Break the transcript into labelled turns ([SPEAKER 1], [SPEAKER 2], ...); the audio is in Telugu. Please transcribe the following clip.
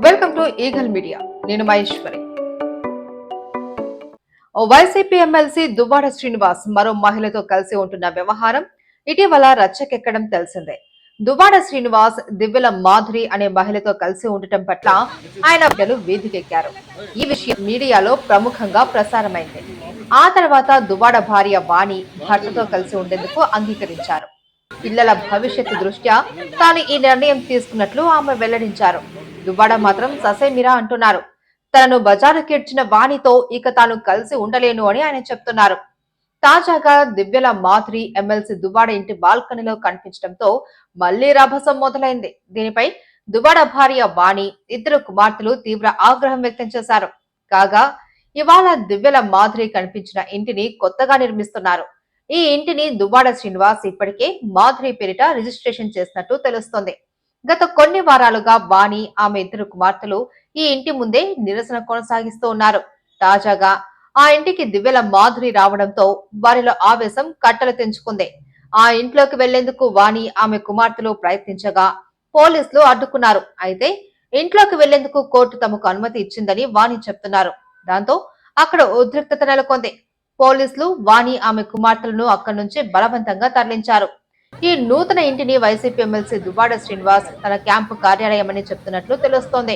[SPEAKER 1] Welcome to eagle media. నేను మహేశ్వరి. వైసీపీ ఎమ్మెల్సీ దువ్వాడ శ్రీనివాస్ మరో మహిళతో కలిసి ఉంటున్న వ్యవహారం ఇటీవల రచ్చకెక్కడం తెలిసిందే. దువ్వాడ శ్రీనివాస్ దివ్యల మాధురి అనే మహిళతో కలిసి ఉండటం పట్ల ఆయన బిడ్డలు వేదికెక్కారు. ఈ విషయం మీడియాలో ప్రముఖంగా ప్రసారమైంది. ఆ తర్వాత దువ్వాడ భార్య వాణి భర్తతో కలిసి ఉండేందుకు అంగీకరించారు. పిల్లల భవిష్యత్తు దృష్ట్యా తాను ఈ నిర్ణయం తీసుకున్నట్లు ఆమె వెల్లడించారు. దువ్వాడ మాత్రం ససేమిరా అంటున్నారు. తనను బజారుకిడ్చిన వాణితో ఇక తాను కలిసి ఉండలేను అని ఆయన చెప్తున్నారు. తాజాగా దివ్యల మాధురి ఎమ్మెల్సీ దువ్వాడ ఇంటి బాల్కనీలో కనిపించడంతో మళ్లీ రభసం మొదలైంది. దీనిపై దువ్వాడ భార్య వాణి, ఇద్దరు కుమార్తెలు తీవ్ర ఆగ్రహం వ్యక్తం చేశారు. కాగా ఇవాళ దివ్యల మాధురి కనిపించిన ఇంటిని కొత్తగా నిర్మిస్తున్నారు. ఈ ఇంటిని దువ్వాడ శ్రీనివాస్ ఇప్పటికే మాధురి పేరిట రిజిస్ట్రేషన్ చేసినట్టు తెలుస్తోంది. గత కొన్ని వారాలుగా వాణి, ఆమె ఇద్దరు కుమార్తెలు ఈ ఇంటి ముందే నిరసన కొనసాగిస్తూ ఉన్నారు. తాజాగా ఆ ఇంటికి దివ్యల మాధురి రావడంతో వారిలో ఆవేశం కట్టలు తెంచుకుంది. ఆ ఇంట్లోకి వెళ్లేందుకు వాణి, ఆమె కుమార్తెలు ప్రయత్నించగా పోలీసులు అడ్డుకున్నారు. అయితే ఇంట్లోకి వెళ్లేందుకు కోర్టు తమకు అనుమతి ఇచ్చిందని వాణి చెప్తున్నారు. దాంతో అక్కడ ఉద్రిక్తత నెలకొంది. పోలీసులు వాణి, ఆమె కుమార్తెలను అక్కడి నుంచి బలవంతంగా తరలించారు. ఈ నూతన ఇంటిని వైసీపీ ఎమ్మెల్సీ దువ్వాడ శ్రీనివాస్ తన క్యాంపు కార్యాలయమని చెప్తున్నట్లు తెలుస్తోంది.